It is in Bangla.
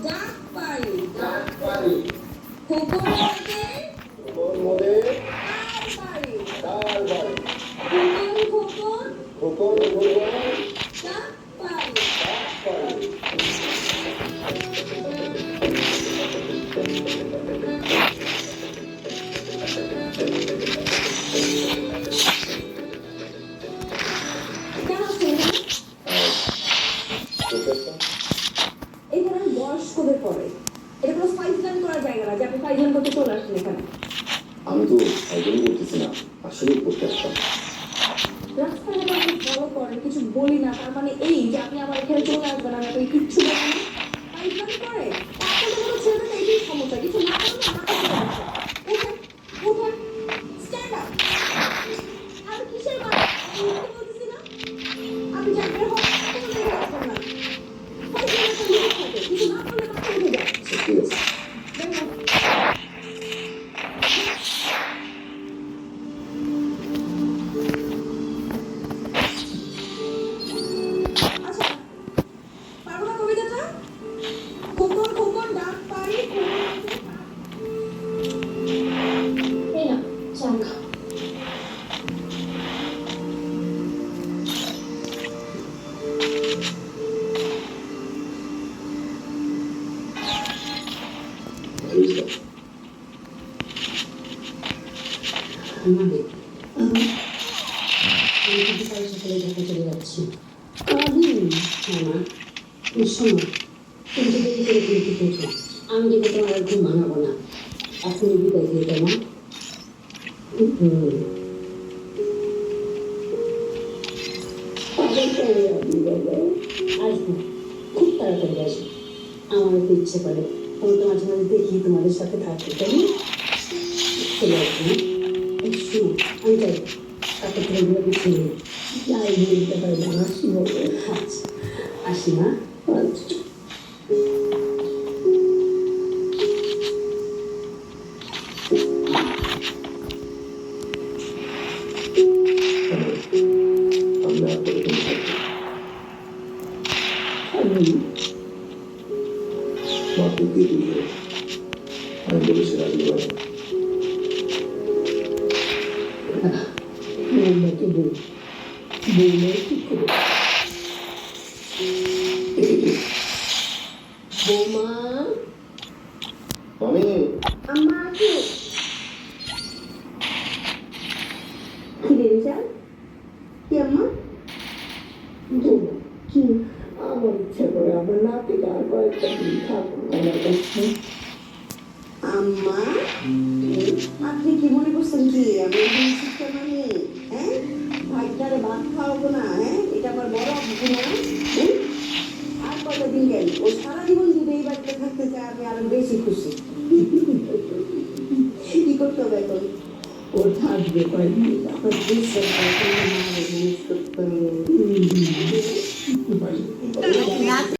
ডাক পারি ডাক পারি খোকন মধ্যে ওর মধ্যে তার পারি তার বাড়ি খোকন খোকন খোকন ডাক পারি ডাক পারি কেন আসছেন এখানে বয়স্কদের পরে এটা কোনো ফাইজলামি করার জায়গা না যে আপনি ফাইজলামি করতে চলে আসছেন এখানে আমি তো একদমই করতেছি না আসলে করতে আসলাম রাস্তাঘাটে আপনি ফলো করেন কিছু বলি না তার মানে এই যে আপনি আমার এখানে চলে আসবেন আমি আপনাকে কিচ্ছু বলি না ফাইজলামি করে আপনাদের মতো ছেলেদের এটাই সমস্যা কিছু না করলে না করতে স্ট্যান্ড আপ আর কিসের মানে আমি বলতেছি না আপনি যাবেন হোক কোনো জায়গায় আসবেন না ফাইজলামি একটা লিমিট থাকে কিছু না করলে মাথা উঠে যায় ঠিক আছে আচ্ছা পারবো না কবিতাটা খোকন খোকন ডাক পারি এই না চাল খাও বুঝলাম আমাকে আমি কিন্তু কাল সকালে ঢাকা চলে যাচ্ছি কদিন না শোনো তুমি তো দেরি করে কিন্তু পৌঁছো আমি কিন্তু তোমার আর ঘুম ভাঙাবো না এখনই বিদায় দিয়ে তোমার আসবো খুব তাড়াতাড়ি আসবো আমারও তো ইচ্ছে করে আমি তো মাঝে মাঝে দেখি তোমাদের সাথে থাকতে তাই না? চলে আসবো হ্যাঁ শোনো আমি যাই তাকে ঘুরে গুছিয়ে নিই যাই বলতে পারি না আসি বলবো আচ্ছা আসি না আচ্ছা আমরা এরকম থাকবো আমি মাকে দিয়ে দিল আমি বলেছি রাজি হয় বৌমাকে বৌমা কি করে বৌমা আমি আম্মা আছে কি রেজা কি আম্মা বৌমা কি আমার ইচ্ছা করে আমার নাতিটা আর কয়েকটা দিন থাকুক আমার কাছে আম্মা আপনি কি মনে করছেন কি আমি শিক্ষা মানে হ্যাঁ ভাইটারে ভাত খাওয়াবো না হ্যাঁ এটা আমার বড় অভ্যাস না হ্যাঁ? আর কয়টা দিন গেল ও সারা জীবন যদি এই বাড়িতে থাকতে চায় আমি আরো বেশি খুশি কি করতে হবে এখন ও থাকবে কয়েকদিন আপনার বিশ্বাস করতে হবে, মানুষ করতে হবে।